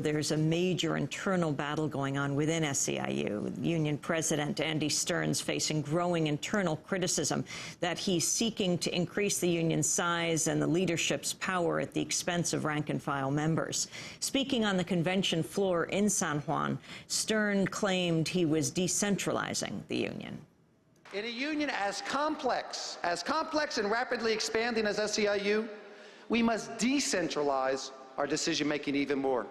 There's a major internal battle going on within SEIU. Union President Andy Stearns facing growing internal criticism that he's seeking to increase the union's size and the leadership's power at the expense of rank-and-file members. Speaking on the convention floor in San Juan, Stearns claimed he was decentralizing the union. In a union as complex and rapidly expanding as SEIU, we must decentralize our decision-making even more.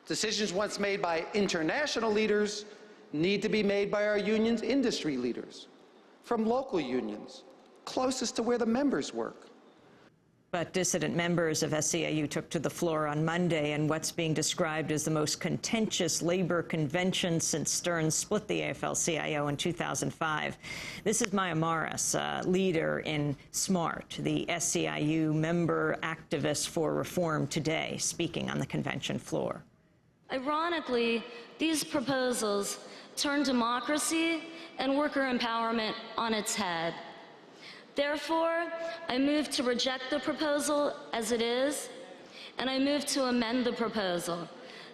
Decisions once made by international leaders need to be made by our union's industry leaders, from local unions, closest to where the members work. But dissident members of SEIU took to the floor on Monday in what's being described as the most contentious labor convention since Stearns split the AFL-CIO in 2005. This is Maya Morris, leader in SMART, the SEIU member activist for reform today, speaking on the convention floor. Ironically, these proposals turn democracy and worker empowerment on its head. Therefore, I move to reject the proposal as it is, and I move to amend the proposal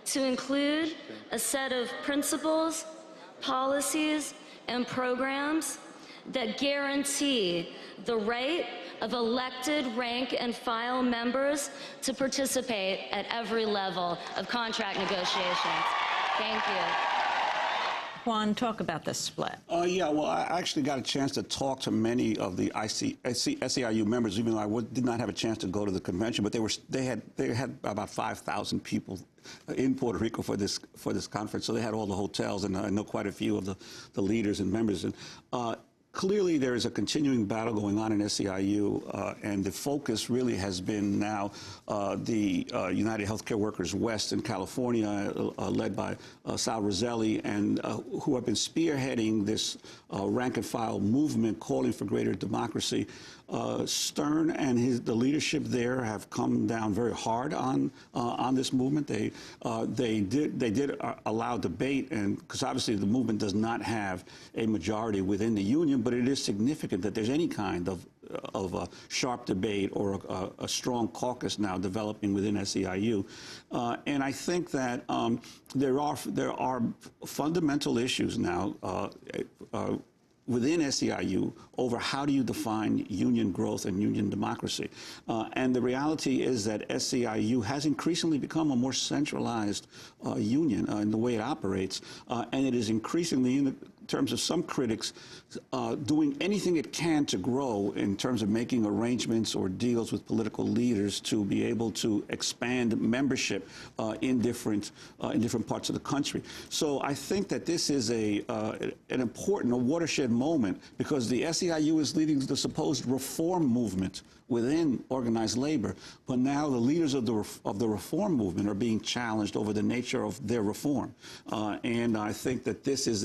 to include a set of principles, policies, and programs that guarantee the right of elected rank-and-file members to participate at every level of contract negotiations. Thank you. Juan, talk about this split. Yeah, well, I actually got a chance to talk to many of the SEIU members, even though I did not have a chance to go to the convention. But they had about 5,000 people in Puerto Rico for this conference, so they had all the hotels, and I know quite a few of the leaders and members. And clearly, there is a continuing battle going on in SEIU, and the focus really has been now the United Healthcare Workers West in California, led by Sal Roselli, and who have been spearheading this rank-and-file movement calling for greater democracy. Stern and the leadership there have come down very hard on this movement. They did allow debate, and because obviously the movement does not have a majority within the union, but it is significant that there's any kind of a sharp debate or a strong caucus now developing within SEIU. And I think that there are fundamental issues now within SEIU over how do you define union growth and union democracy. And the reality is that SEIU has increasingly become a more centralized union in the way it operates, and it is increasingly, in terms of some critics, doing anything it can to grow in terms of making arrangements or deals with political leaders to be able to expand membership in different parts of the country. So I think that this is an important, a watershed moment, because the SEIU is leading the supposed reform movement within organized labor, but now the leaders of the reform movement are being challenged over the nature of their reform. And I think that this is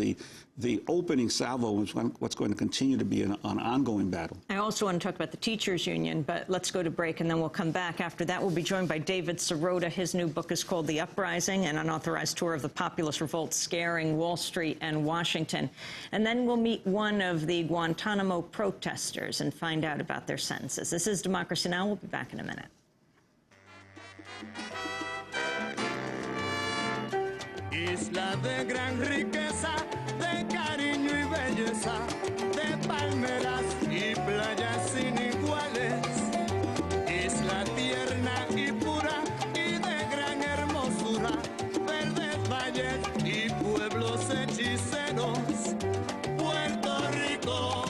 the opening salvo is what's going to continue to be an ongoing battle. I also want to talk about the teachers union, but let's go to break and then we'll come back. After that, we'll be joined by David Sirota. His new book is called The Uprising, an unauthorized tour of the populist revolt scaring Wall Street and Washington. And then we'll meet one of the Guantanamo protesters and find out about their sentences. This is Democracy Now! We'll be back in a minute. Isla de gran riqueza, de cariño y belleza, de palmeras y playas sin iguales. Isla tierna y pura y de gran hermosura, verdes valles y pueblos hechiceros. Puerto Rico.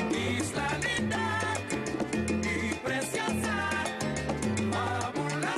Isla linda y preciosa, fabulous.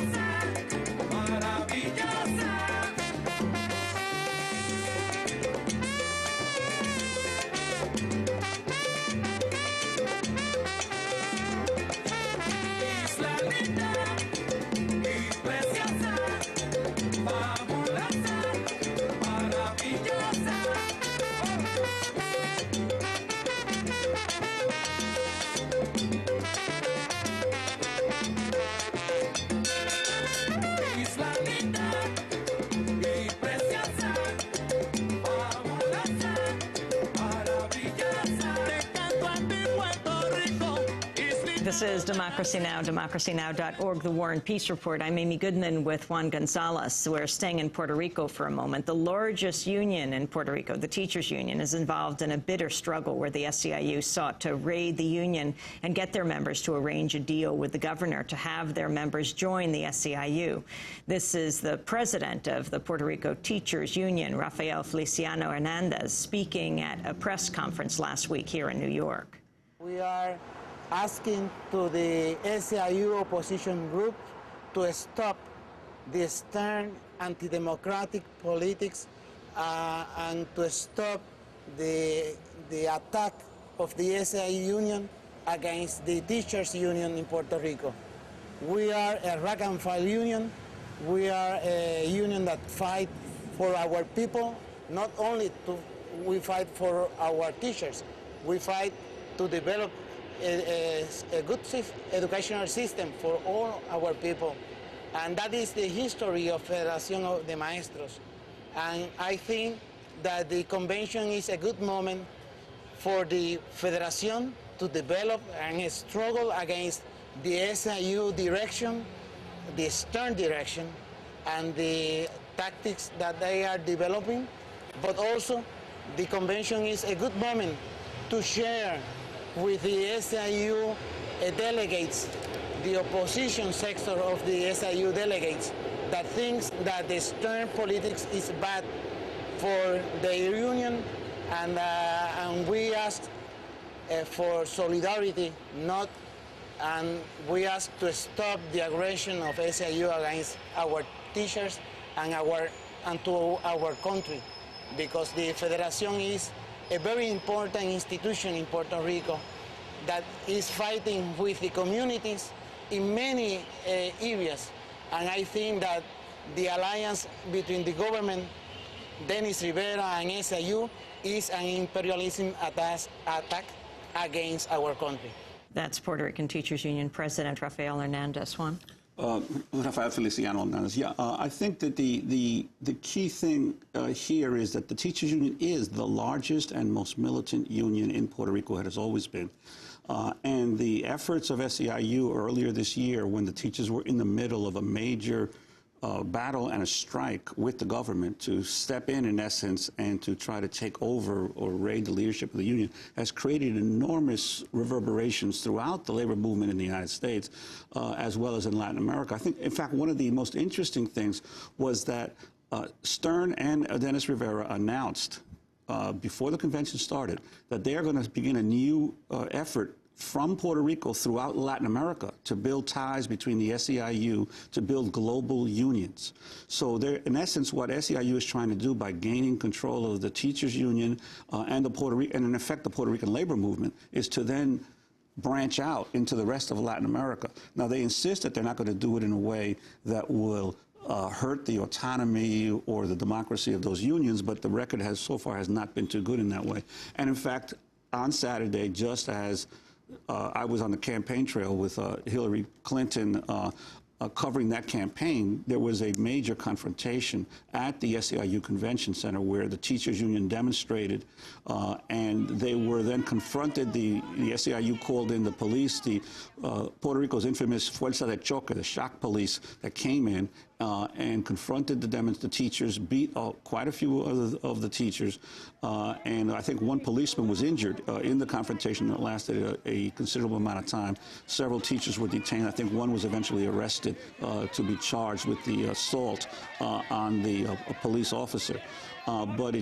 This is Democracy Now!, democracynow.org, the War and Peace Report. I'm Amy Goodman with Juan Gonzalez. We're staying in Puerto Rico for a moment. The largest union in Puerto Rico, the teachers union, is involved in a bitter struggle where the SEIU sought to raid the union and get their members to arrange a deal with the governor to have their members join the SEIU. This is the president of the Puerto Rico Teachers Union, Rafael Feliciano Hernandez, speaking at a press conference last week here in New York. We are asking to the SEIU opposition group to stop the stern anti-democratic politics and to stop the attack of the SEIU union against the teachers union in Puerto Rico. We are a rank and file union. We are a union that fight for our people. Not only we fight for our teachers, we fight to develop a good educational system for all our people. And that is the history of Federación de Maestros. And I think that the convention is a good moment for the Federación to develop and struggle against the SEIU direction, the stern direction, and the tactics that they are developing. But also, the convention is a good moment to share with the SEIU delegates, the opposition sector of the SEIU delegates, that thinks that the stern politics is bad for the union, and we ask for solidarity, and we ask to stop the aggression of SEIU against our teachers and to our country, because the Federación is a very important institution in Puerto Rico that is fighting with the communities in many areas. And I think that the alliance between the government, Dennis Rivera, and SEIU is an imperialism attack against our country. That's Puerto Rican Teachers Union President Rafael Hernandez. Juan? Rafael Feliciano Hernandez. Yeah, I think that the key thing here is that the teachers union is the largest and most militant union in Puerto Rico. It has always been. And the efforts of SEIU earlier this year, when the teachers were in the middle of a major battle and a strike with the government to step in essence, and to try to take over or raid the leadership of the union, has created enormous reverberations throughout the labor movement in the United States, as well as in Latin America. I think, in fact, one of the most interesting things was that Stern and Dennis Rivera announced before the convention started that they are going to begin a new effort from Puerto Rico throughout Latin America to build ties between the SEIU, to build global unions. So in essence, what SEIU is trying to do by gaining control of the teachers union and in effect the Puerto Rican labor movement, is to then branch out into the rest of Latin America. Now, they insist that they're not going to do it in a way that will hurt the autonomy or the democracy of those unions, but the record so far has not been too good in that way. And in fact, on Saturday, just as I was on the campaign trail with Hillary Clinton covering that campaign, there was a major confrontation at the SEIU Convention Center where the teachers union demonstrated, and they were then confronted. The SEIU called in the police, the Puerto Rico's infamous Fuerza de Choque, the shock police that came in and confronted the teachers, beat quite a few of the teachers, and I think one policeman was injured in the confrontation that lasted a considerable amount of time. Several teachers were detained. I think one was eventually arrested to be charged with the assault on a police officer. But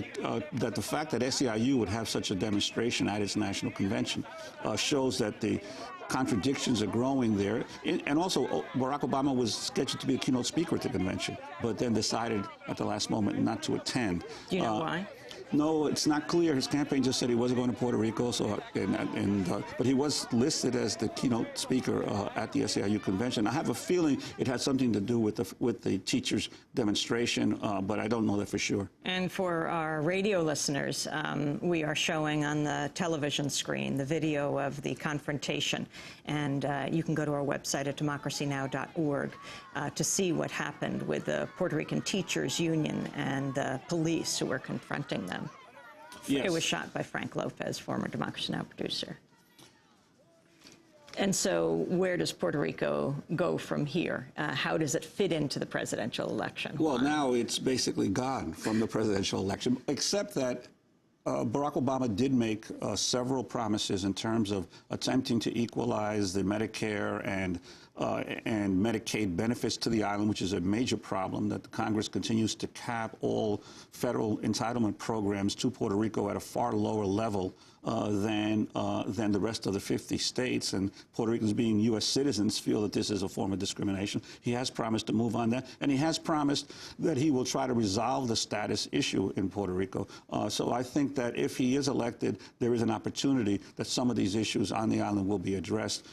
that the fact that SEIU would have such a demonstration at its national convention shows that the contradictions are growing there. And also, Barack Obama was scheduled to be a keynote speaker at the convention, but then decided at the last moment not to attend. Do you know why? No, it's not clear. His campaign just said he wasn't going to Puerto Rico, but he was listed as the keynote speaker at the SEIU convention. I have a feeling it had something to do with the teachers' demonstration, but I don't know that for sure. And for our radio listeners, we are showing on the television screen the video of the confrontation, and you can go to our website at democracynow.org to see what happened with the Puerto Rican Teachers Union and the police who were confronting them. Yes. It was shot by Frank Lopez, former Democracy Now! Producer. And so where does Puerto Rico go from here? How does it fit into the presidential election? Well, now it's basically gone from the presidential election, except that Barack Obama did make several promises in terms of attempting to equalize the Medicare and Medicaid benefits to the island, which is a major problem, that the Congress continues to cap all federal entitlement programs to Puerto Rico at a far lower level than the rest of the 50 states. And Puerto Ricans, being U.S. citizens, feel that this is a form of discrimination. He has promised to move on that, and he has promised that he will try to resolve the status issue in Puerto Rico. So I think that if he is elected, there is an opportunity that some of these issues on the island will be addressed.